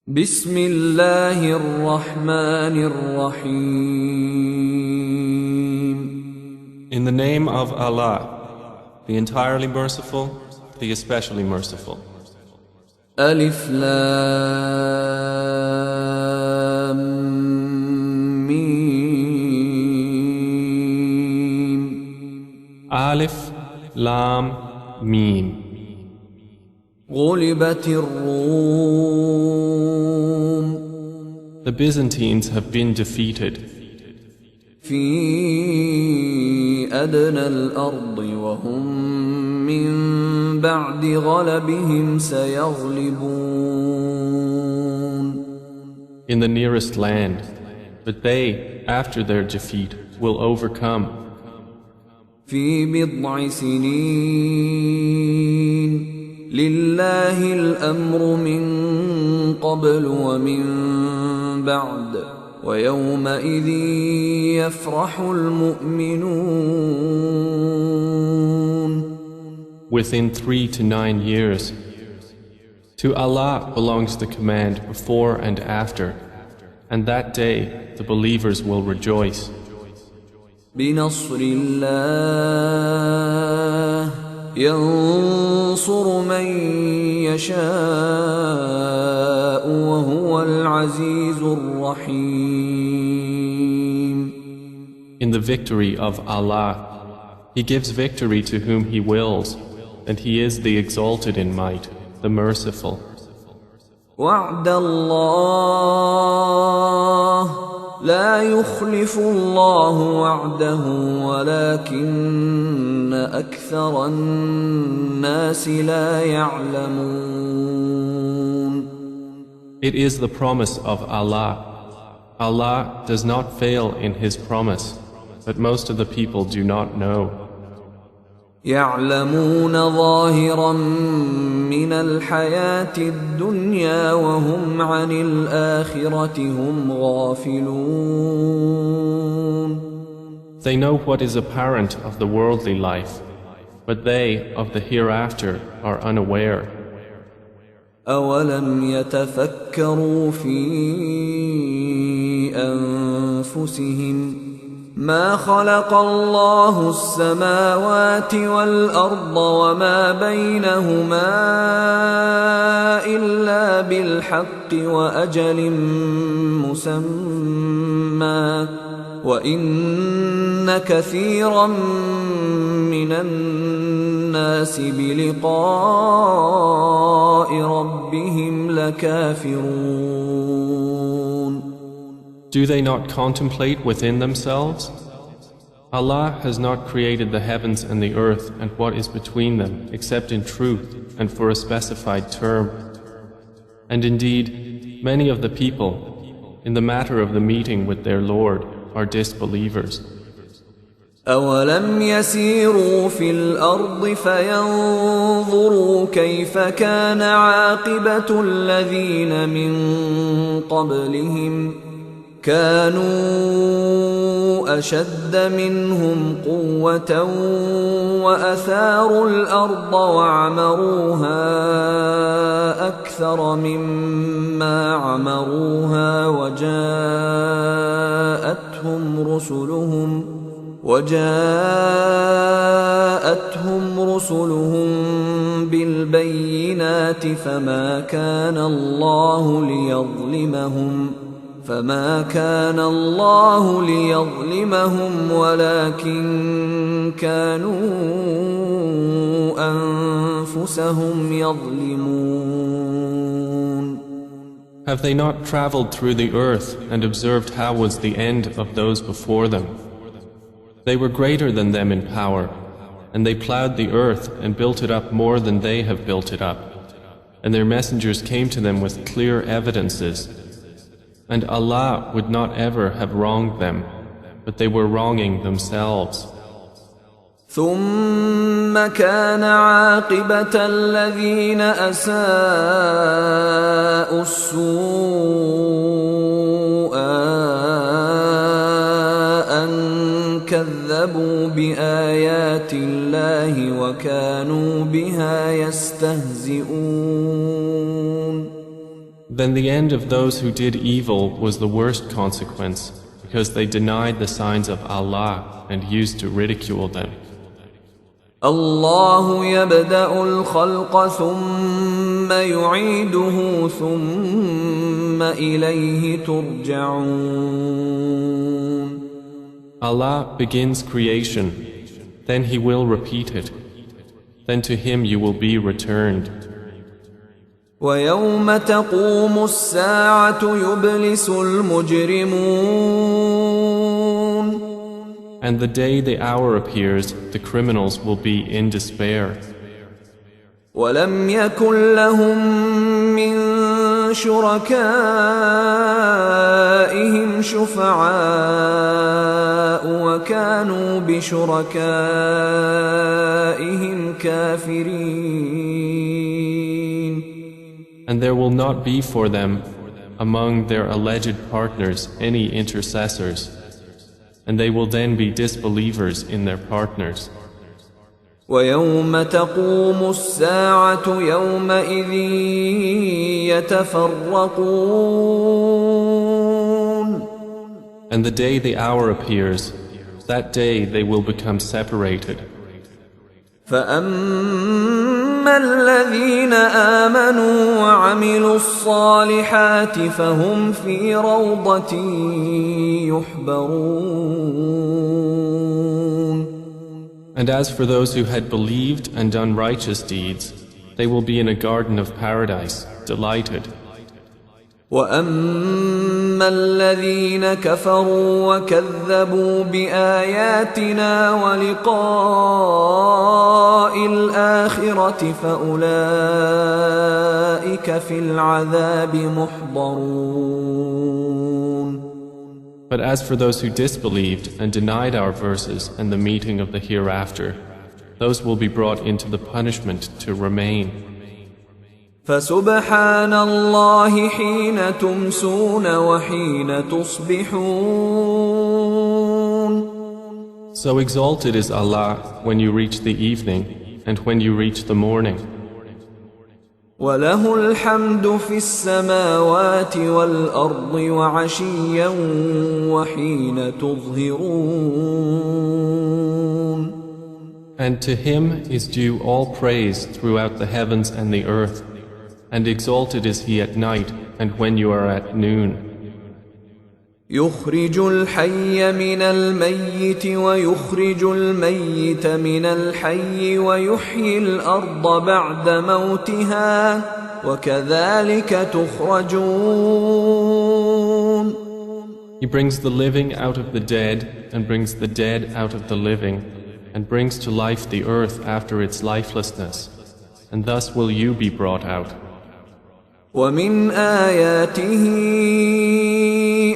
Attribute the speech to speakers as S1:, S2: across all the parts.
S1: بسم الله الرحمن الرحيم.
S2: In the name of Allah, the entirely merciful, the especially merciful.
S1: ألف لام ميم.
S2: Alif, Lam, Mim.
S1: غلبت الروم
S2: The Byzantines have been defeated
S1: في أدنى الأرض وهم من بعد غلبهم سيغلبون.
S2: in the nearest land, but they, after their defeat, will overcome.
S1: في بضع سنين لله الأمر من قبل ومن بعد ويومئذ يفرح المؤمنون.
S2: Within 3 to 9 years. To Allah belongs the command before and after, and that day the believers will rejoice.
S1: بنصر الله ينصر من يشاء وهو العزيز الرحيم.
S2: In the victory of Allah, He gives victory to whom He wills, and He is the exalted in might, the merciful.
S1: وعد الله لا يخلف الله وعده ولكن أكثر الناس لا يعلمون.
S2: It is the promise of Allah. Allah does not fail in His promise, but most of the people do not know.
S1: يعلمون ظاهرا من الحياة الدنيا وهم عن الآخرة هم غافلون.
S2: They know what is apparent of the worldly life, but they of the hereafter are unaware.
S1: أولم يتفكروا في أنفسهم ما خلق الله السماوات والأرض وما بينهما إلا بالحق وأجل مسمى وإن كثيرا من الناس بلقاء ربهم لكافرون.
S2: Do they not contemplate within themselves? Allah has not created the heavens and the earth and what is between them except in truth and for a specified term. And indeed, many of the people, in the matter of the meeting with their Lord, are disbelievers.
S1: أولم يسيروا في الأرض فينظروا كيف كان عاقبة الذين من قبلهم كانوا أشد منهم قوة وأثاروا الأرض وعمروها أكثر مما عمروها وجاءتهم رسلهم بالبينات فما كان الله ليظلمهم ولكن كانوا أنفسهم يظلمون.
S2: Have they not traveled through the earth and observed how was the end of those before them? They were greater than them in power, and they plowed the earth and built it up more than they have built it up. And their messengers came to them with clear evidences. And Allah would not ever have wronged them, but they were wronging themselves.
S1: ثم كان عاقبة الذين أساءوا السوء أن كذبوا بآيات الله وكانوا بها يستهزئون.
S2: Then the end of those who did evil was the worst consequence, because they denied the signs of Allah and used to ridicule them.
S1: الله يبدأ الخلق ثم يعيده ثم إليه ترجعون.
S2: Allah begins creation, then He will repeat it, then to Him you will be returned.
S1: ويوم تقوم الساعة يبلس المجرمون.
S2: And the day the hour appears, the criminals will be in despair.
S1: ولم يكن لهم من شركائهم شفعاء وكانوا بشركائهم كافرين.
S2: And there will not be for them among their alleged partners any intercessors, and they will then be disbelievers in their partners.
S1: ويوم تقوم الساعة يومئذ يتفرقون.
S2: And the day the hour appears, that day they will become separated.
S1: فأما الذين آمنوا وعملوا الصالحات فهم في روضة يحبرون.
S2: And as for those who had believed and done righteous deeds, they will be in a garden of paradise, delighted.
S1: وأما الذين كفروا وكذبوا بآياتنا ولقاء الآخرة فأولئك في العذاب محضرون.
S2: But as for those who disbelieved and denied our verses and the meeting of the hereafter, those will be brought into the punishment to remain.
S1: فسبحان الله حين تمسون وحين تصبحون.
S2: So exalted is Allah when you reach the evening and when you reach the morning.
S1: وله الحمد في السماوات والأرض وعشيا وحين تظهرون.
S2: And to Him is due all praise throughout the heavens and the earth, and exalted is He at night and when you are at noon.
S1: يخرج الحي من الميت ويخرج الميت من الحي ويحيي الأرض بعد موتها وكذلك تخرجون.
S2: He brings the living out of the dead and brings the dead out of the living and brings to life the earth after its lifelessness, and thus will you be brought out.
S1: ومن آياته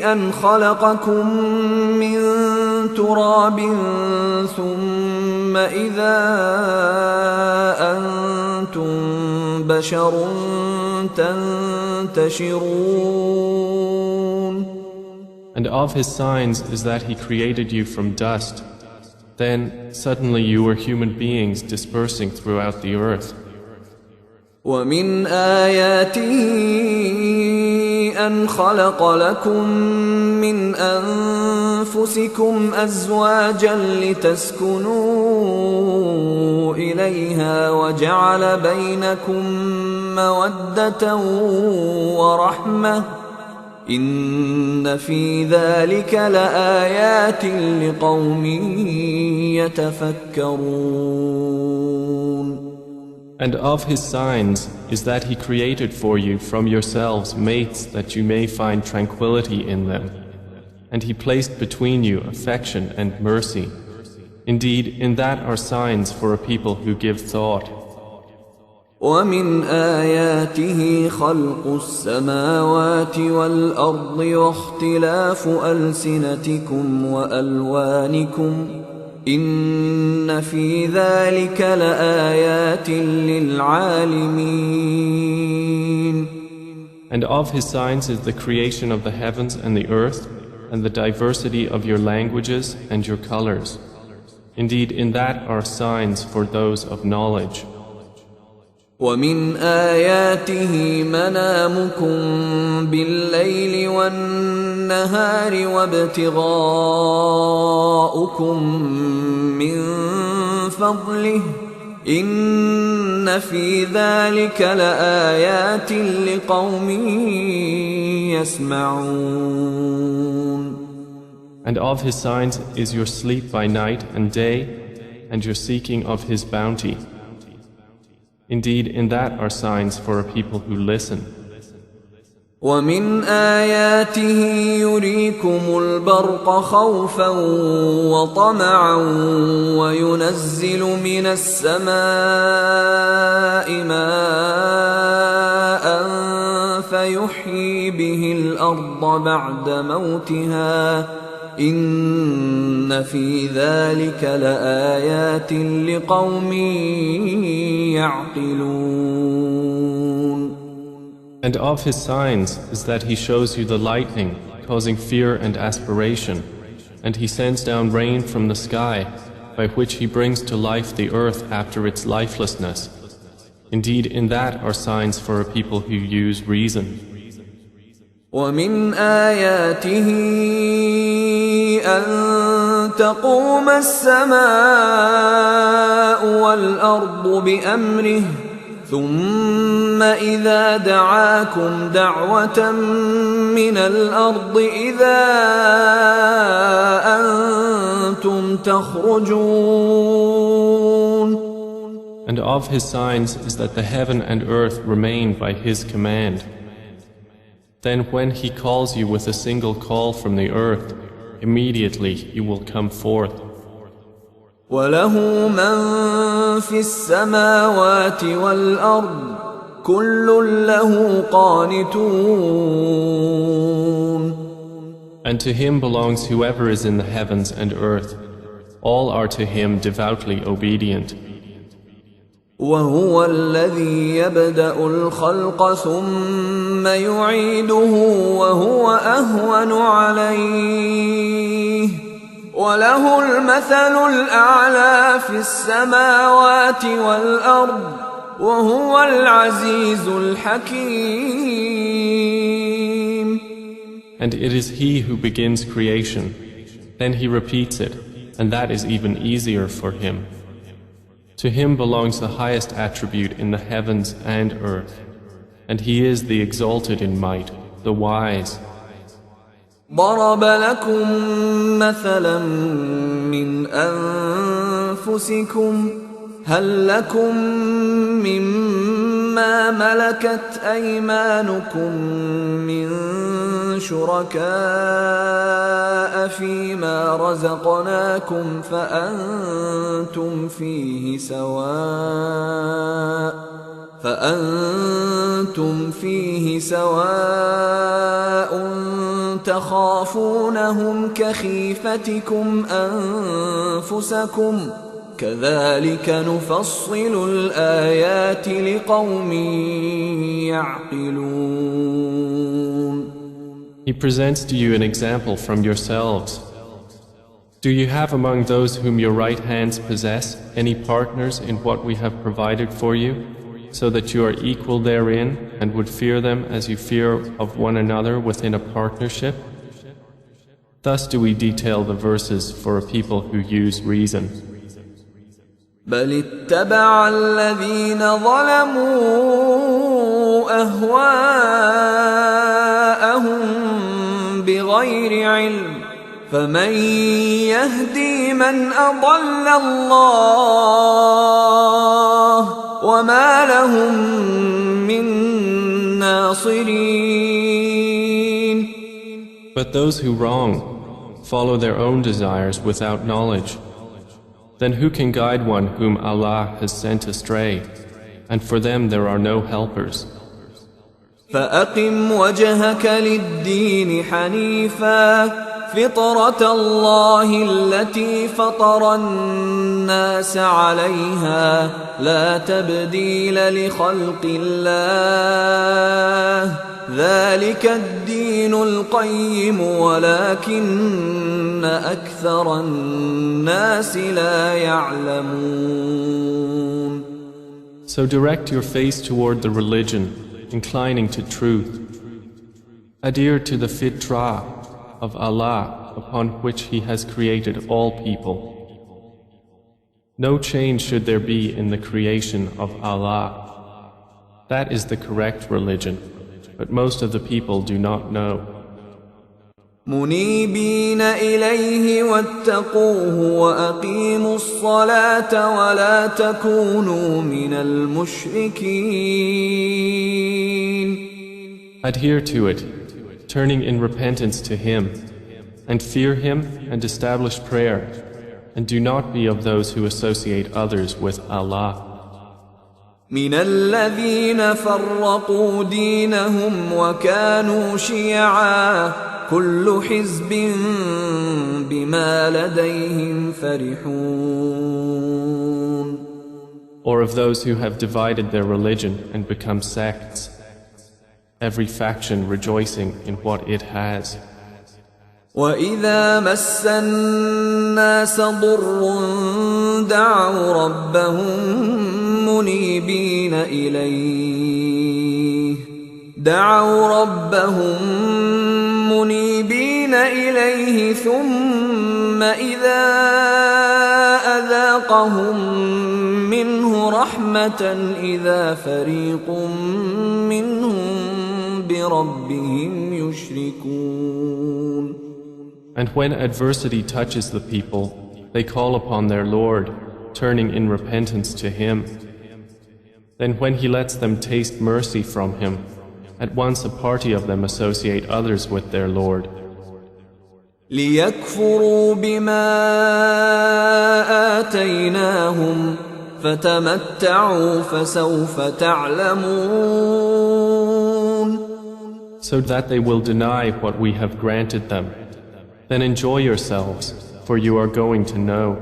S1: أن خلقكم من تراب ثم إذا أنتم بشر تنتشرون.
S2: And of His signs is that He created you from dust. Then suddenly you were human beings dispersing throughout the earth.
S1: ومن آياته أن خلق لكم من أنفسكم أزواجا لتسكنوا إليها وجعل بينكم مودة ورحمة إن في ذلك لآيات لقوم يتفكرون.
S2: And of His signs is that He created for you from yourselves mates that you may find tranquility in them. And He placed between you affection and mercy. Indeed, in that are signs for a people who give thought.
S1: ومن آياته خلق السماوات والأرض واختلاف ألسنتكم وألوانكم إن في ذلك لآيات للعالمين.
S2: And of His signs is the creation of the heavens and the earth and the diversity of your languages and your colors. Indeed, in that are signs for those of knowledge.
S1: ومن آياته منامكم بالليل والنهار وابتغاؤكم من فضله إن في ذلك لآيات لقوم يسمعون.
S2: And of his signs is your sleep by night and day, and your seeking of his bounty. Indeed, in that are signs for a people who listen.
S1: ومن آياته يريكم البرق خوفا وطمعا وينزل من السماء ماء فيحيي به الأرض بعد موتها إن في ذلك لآيات لقوم يعقلون.
S2: And of his signs is that he shows you the lightning, causing fear and aspiration, and he sends down rain from the sky, by which he brings to life the earth after its lifelessness. Indeed, in that are signs for a people who use reason.
S1: ومن آياته أن تقوم السماء والأرض بأمره ثم إذا دعاكم دعوة من الأرض إذا أنتم تخرجون.
S2: And of his signs is that the heaven and earth remain by his command. Then when he calls you with a single call from the earth, immediately you will come forth.
S1: وله من في السماوات والأرض كل له قانتون.
S2: And to him belongs whoever is in the heavens and earth. All are to him devoutly obedient.
S1: وهو الذي يبدأ الخلق ثم يعيده وهو أهون عليه وله المثل الأعلى في السماوات والأرض وهو العزيز الحكيم.
S2: And it is he who begins creation, then he repeats it, and that is even easier for him. To him belongs the highest attribute in the heavens and earth, and he is the exalted in might, the wise.
S1: ضرب لكم مثلا من أنفسكم هل لكم مما ملكت أيمانكم من شركاء فيما رزقناكم فأنتم فيه سواء تخافونهم كخيفتكم أنفسكم كذلك نفصل الآيات لقوم يعقلون.
S2: He presents to you an example from yourselves. Do you have among those whom your right hands possess any partners in what we have provided for you, so that you are equal therein and would fear them as you fear of one another within a partnership? Thus do we detail the verses for a people who use reason.
S1: بل اتبع الذين ظلموا أهواءهم بغير علم فمن يهدي من أضل الله وما لهم من ناصرين.
S2: But those who wrong follow their own desires without knowledge. Then who can guide one whom Allah has sent astray? And for them there are no helpers.
S1: فأقم وجهك للدين حنيفا فطرة الله التي فطر الناس عليها لا تبديل لخلق الله ذلك الدين القيم ولكن أكثر الناس لا يعلمون.
S2: So direct your face toward the religion, inclining to truth. Adhere to the fitrah of Allah upon which He has created all people. No change should there be in the creation of Allah. That is the correct religion, but most of the people do not know.
S1: منيبين إليه واتقوه وأقيموا الصلاة ولا تكونوا من المشركين.
S2: Adhere to it, turning in repentance to Him, and fear Him and establish prayer, and do not be of those who associate others with Allah.
S1: من الذين فرقوا دينهم وكانوا شيعا كل حزب بما لديهم فرحون.
S2: Or of those who have divided their religion and become sects, every faction rejoicing in what it has.
S1: وَإِذَا مَسَّ النَّاسَ ضُرٌّ دَعَوْا رَبَّهُم مُنِيبِينَ إِلَيْهِ ثُمَّ إِذَا أَذَاقَهُم مِّنْهُ رَحْمَةً إِذَا فَرِيقٌ مِّنْهُم بِرَبِّهِمْ يُشْرِكُونَ.
S2: And when adversity touches the people, they call upon their Lord, turning in repentance to Him. Then when He lets them taste mercy from Him, at once a party of them associate others with their Lord.
S1: لِيَكْفُرُوا بِمَا آتَيْنَاهُمْ فَتَمَتَّعُوا فَسَوْفَ تَعْلَمُونَ.
S2: So that they will deny what we have granted them. Then enjoy yourselves, for you are going to know.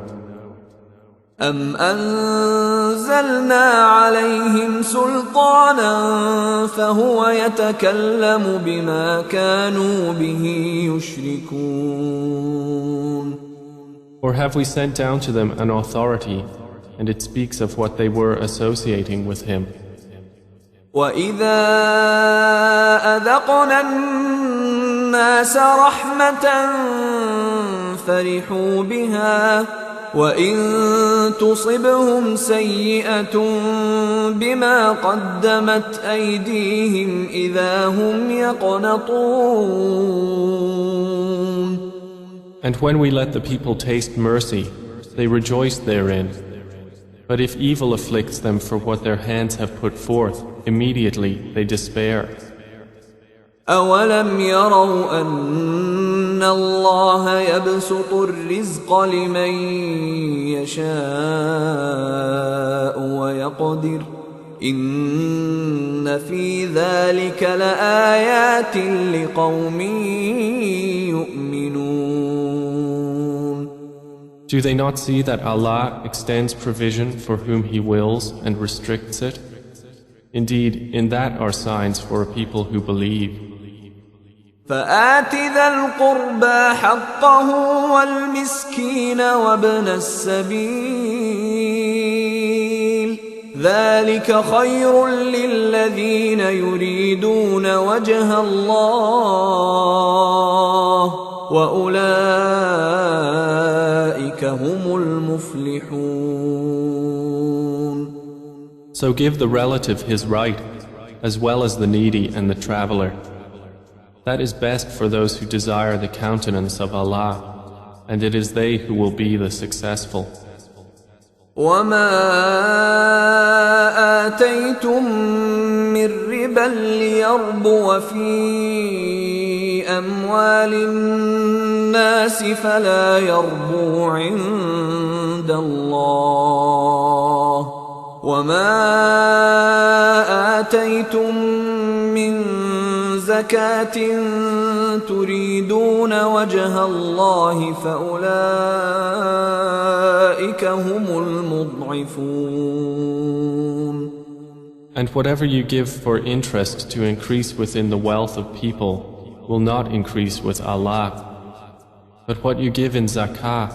S1: أَمْ أَنزَلْنَا عَلَيْهِمْ سُلْطَانًا فَهُوَ يَتَكَلَّمُ بِمَا كَانُوا بِهِ يُشْرِكُونَ.
S2: Or have we sent down to them an authority, and it speaks of what they were associating with Him?
S1: وَإِذَا أَذَقْنَا النَّاسَ رَحْمَةً فَرِحُوا بِهَا وَإِن تُصِبْهُمْ سَيِّئَةٌ بِمَا قَدَّمَتْ أَيْدِيهِمْ إِذَا هُمْ يَقْنَطُونَ.
S2: And when we let the people taste mercy, they rejoice therein. But if evil afflicts them for what their hands have put forth, immediately they despair.
S1: أَوَلَمْ يَرَوْا أَنَّ اللَّهَ يَبْسُطُ الرِّزْقَ لِمَن يَشَاءُ وَيَقْدِرُ إِنَّ فِي ذَلِكَ لَآيَاتٍ لِقَوْمٍ يُؤْمِنُونَ.
S2: Do they not see that Allah extends provision for whom He wills and restricts it? Indeed, in that are signs for a people who believe.
S1: فآت ذا القربى حقه والمسكين وابن السبيل ذلك خير للذين يريدون وجه الله وأولئك هم المفلحون.
S2: So give the relative his right, as well as the needy and the traveler. That is best for those who desire the countenance of Allah, and it is they who will be the successful.
S1: وَمَا آتَيْتُم مِّن رِّبًا لِّيَرْبُوَ فِي أَمْوَالِ النَّاسِ فَلَا يَرْبُو عِندَ اللَّهِ وَمَا آتَيْتُم مِّن زَكَاةٍ تُرِيدُونَ وَجْهَ اللَّهِ فَأُولَئِكَ هُمُ الْمُضْعِفُونَ.
S2: And whatever you give for interest to increase within the wealth of people will not increase with Allah. But what you give in zakah,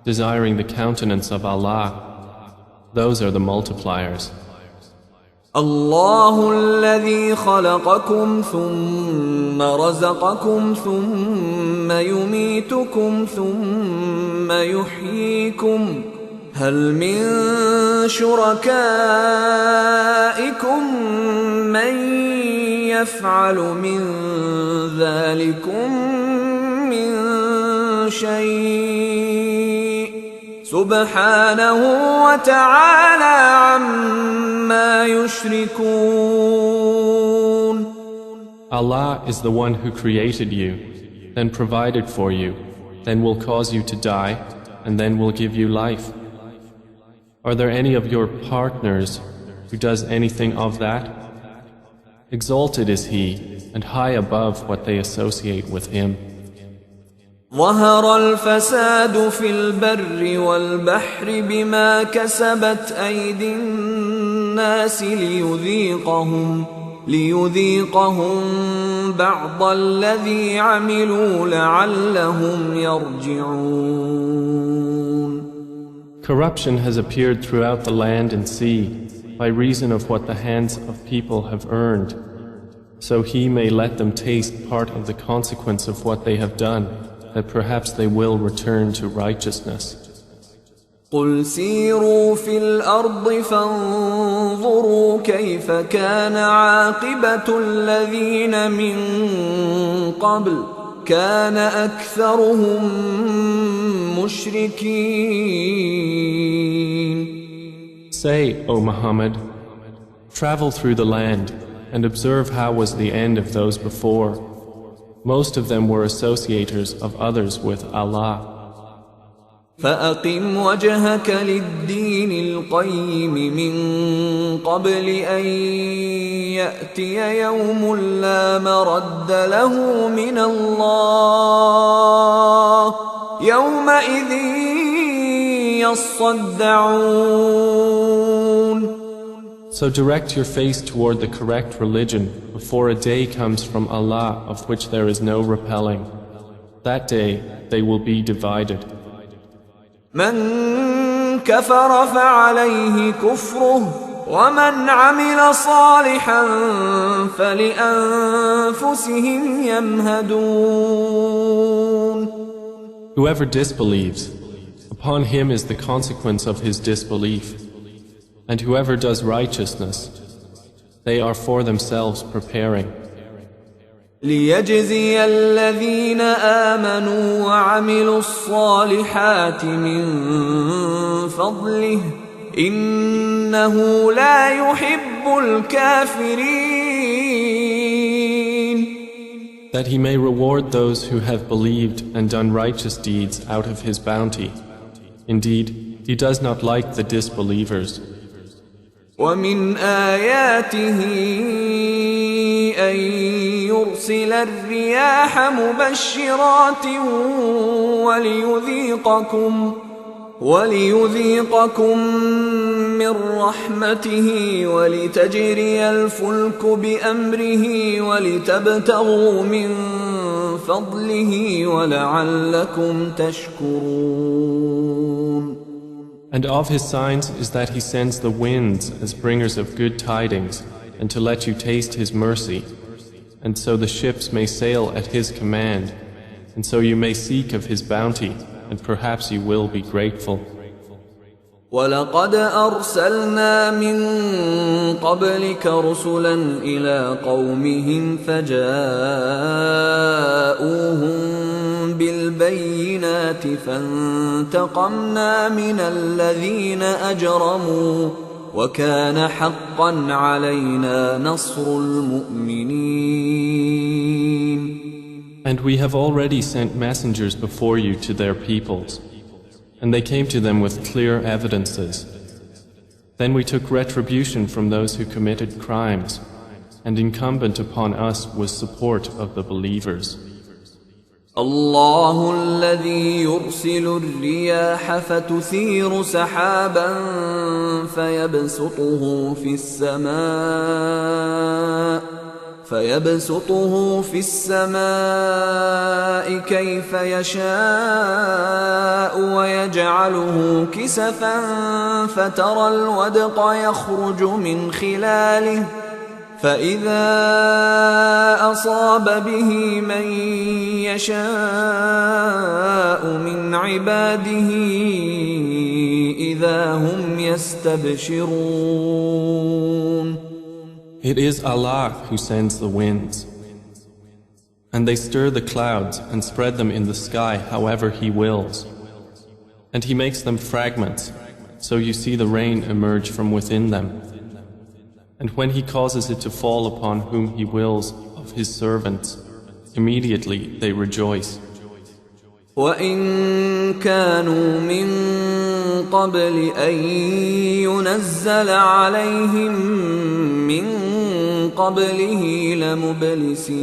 S2: desiring the countenance of Allah, those are the multipliers.
S1: الله الذي خلقكم ثم رزقكم ثم يميتكم ثم يحييكم هل من شركائكم من يفعل من ذلكم من شيء سبحانه وتعالى عما يشركون.
S2: Allah is the one who created you, then provided for you, then will cause you to die, and then will give you life. Are there any of your partners who does anything of that? Exalted is He, and high above what they associate with Him.
S1: ظهر الفساد في البر والبحر بما كسبت أيدي الناس ليذيقهم بعض الذي عملوا لعلهم يرجعون.
S2: Corruption has appeared throughout the land and sea by reason of what the hands of people have earned, so He may let them taste part of the consequence of what they have done, that perhaps they will return to righteousness.
S1: قل سيروا في الأرض فانظروا كيف كان عاقبة الذين من قبل كان أكثرهم مشركين.
S2: Say, O Muhammad, travel through the land and observe how was the end of those before. Most of them were associators of others with Allah.
S1: فأقم وجهك للدين القيم من قبل أن يأتي يوم لا مرد له من الله يومئذ يصدعون.
S2: So direct your face toward the correct religion before a day comes from Allah of which there is no repelling. That day they will be divided.
S1: من كفر فعليه كفره ومن عمل صالحا فلأنفسهم يمهدون.
S2: Whoever disbelieves, upon him is the consequence of his disbelief. And whoever does righteousness, they are for themselves preparing.
S1: ليجزي الذين آمنوا وعملوا الصالحات من فضله إنه لا يحب الكافرين.
S2: That he may reward those who have believed and done righteous deeds out of his bounty. Indeed, he does not like the disbelievers.
S1: ومن آياته أن يرسل الرياح مبشرات وليذيقكم من رحمته ولتجري الفلك بأمره ولتبتغوا من فضله ولعلكم تشكرون.
S2: And of his signs is that he sends the winds as bringers of good tidings, and to let you taste his mercy, and so the ships may sail at his command, and so you may seek of his bounty, and perhaps you will be grateful.
S1: وَلَقَدْ أَرْسَلْنَا مِن قَبْلِكَ رُسُلًا إِلَىٰ قَوْمِهِمْ فَجَاءُوهُم بِالْبَيِّنَاتِ فَانتَقَمْنَا مِنَ الَّذِينَ أَجْرَمُوا وَكَانَ حَقًّا عَلَيْنَا نَصْرُ الْمُؤْمِنِينَ.
S2: And we have already sent messengers before you to their peoples, and they came to them with clear evidences. Then we took retribution from those who committed crimes, and incumbent upon us was support of the believers.
S1: الله الذي يرسل الرياح فتثير سحابا فيبسطه في السماء كيف يشاء ويجعله كسفا فترى الودق يخرج من خلاله فإذا أصاب به من يشاء من عباده إذا هم يستبشرون.
S2: It is Allah who sends the winds, and they stir the clouds and spread them in the sky however He wills. And He makes them fragments, so you see the rain emerge from within them. And when He causes it to fall upon whom He wills of His servants, immediately they rejoice.
S1: وَإِن كَانُوا مِن قَبْلِ أَن يُنَزَّلَ عَلَيْهِم مِّن قَبْلِهِ لَمُبْلِسِينَ.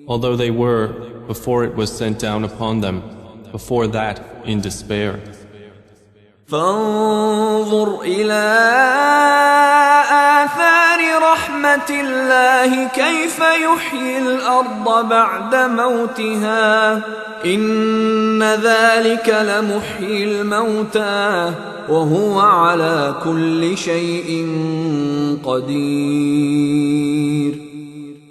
S2: Although they were, before it was sent down upon them, before that in despair.
S1: فانظر إلى آثار رحمة الله كيف يحيي الأرض بعد موتها إن ذلك لمحيي الموتى وهو على كل شيء قدير.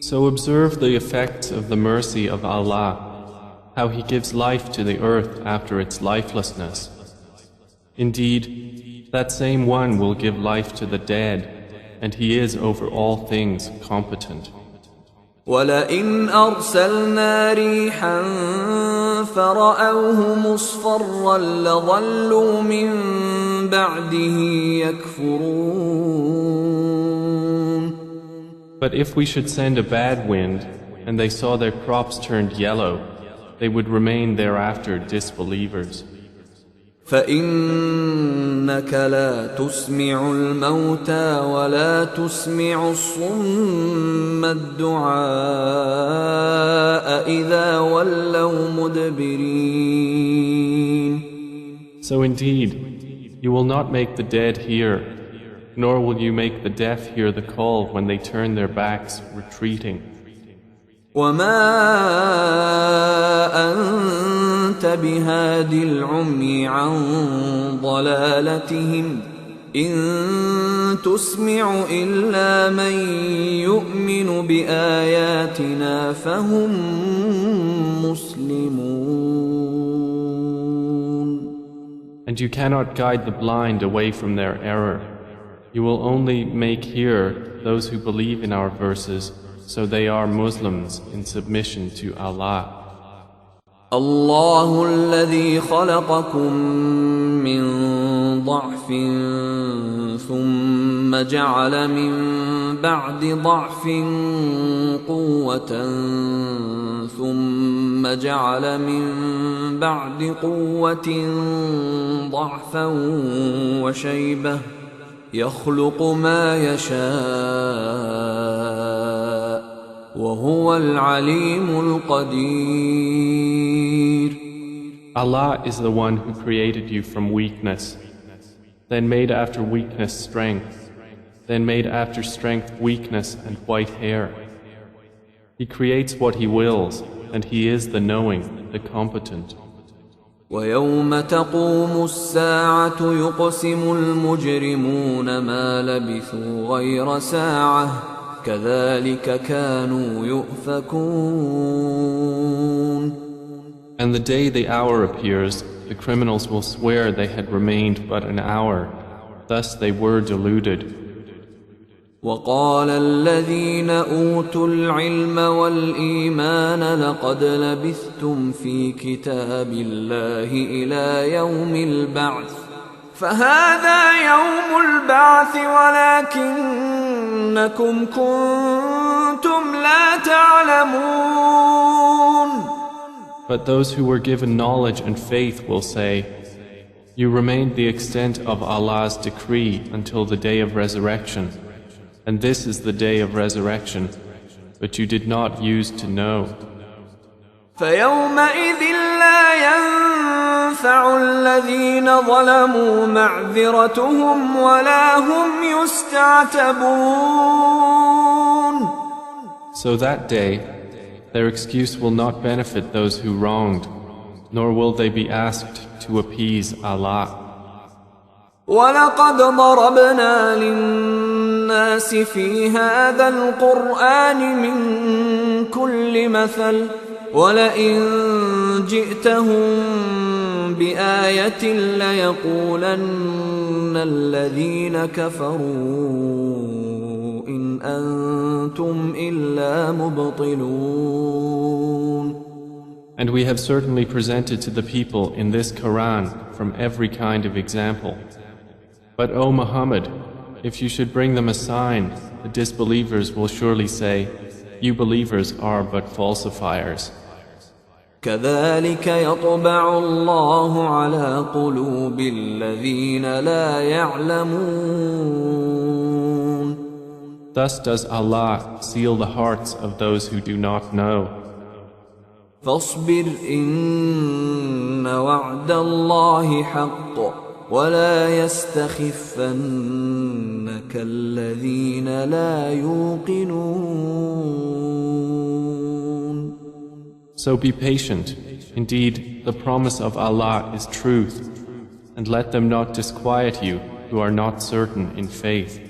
S2: So observe the effects of the mercy of Allah, how He gives life to the earth after its lifelessness. Indeed, that same one will give life to the dead, and He is over all things competent.
S1: وَلَئِنْ أَرْسَلْنَا رِيحًا فَرَأَوْهُ مُصْفَرًّا لَظَلُّوا مِنْ بَعْدِهِ يَكْفُرُونَ.
S2: But if we should send a bad wind, and they saw their crops turned yellow, they would remain thereafter disbelievers.
S1: فإنك لا تسمع الموتى ولا تسمع الصم الدعاء إذا ولوا مدبرين.
S2: So indeed, you will not make the dead hear, nor will you make the deaf hear the call when they turn their backs, retreating.
S1: وما أنت بهاد العمي عن ضلالتهم إن تسمع إلا من يؤمن بآياتنا فهم مسلمون.
S2: And you cannot guide the blind away from their error. You will only make hear those who believe in our verses, so they are Muslims in submission to Allah.
S1: الله الذي خلقكم من ضعف ثم جعل من بعد ضعف قوة ثم جعل من بعد قوة ضعفا وشيبة يخلق ما يشاء وهو العليم القدير.
S2: Allah is the one who created you from weakness, then made after weakness strength, then made after strength weakness and white hair. He creates what He wills, and He is the knowing, the competent.
S1: ويوم تقوم الساعة يقسم المجرمون ما لبثوا غير ساعة كذلك كانوا يؤفكون.
S2: And the day the hour appears, the criminals will swear they had remained but an hour. Thus they were deluded.
S1: وقال الذين أوتوا العلم والإيمان لقد لبثتم في كتاب الله إلى يوم البعث فهذا يوم البعث ولكنكم كنتم لا تعلمون.
S2: But those who were given knowledge and faith will say, you remained the extent of Allah's decree until the day of resurrection. And this is the day of resurrection, but you did not use to know.
S1: فيومئذ لا ينفع الذين ظلموا معذرتهم ولا هم يستعتبون.
S2: So that day, their excuse will not benefit those who wronged, nor will they be asked to appease Allah.
S1: وَلَقَدْ ضَرَبْنَا لِلنَّاسِ فِي هَذَا الْقُرْآنِ مِنْ كُلِّ مَثَلٍ وَلَئِنْ جِئْتَهُمْ بِآيَةٍ لَيَقُولَنَّ الَّذِينَ كَفَرُوا إِنْ أَنْتُمْ إِلَّا مُبْطِلُونَ.
S2: And we have certainly presented to the people in this Qur'an from every kind of example. But O Muhammad, if you should bring them a sign, the disbelievers will surely say, you believers are but falsifiers.
S1: كذلك يطبع الله على قلوب الذين لا يعلمون.
S2: Thus does Allah seal the hearts of those who do not know.
S1: فاصبر إن وعد الله حق ولا يستخفنك الذين لا يوقنون.
S2: So be patient. Indeed, the promise of Allah is truth, and let them not disquiet you who are not certain in faith.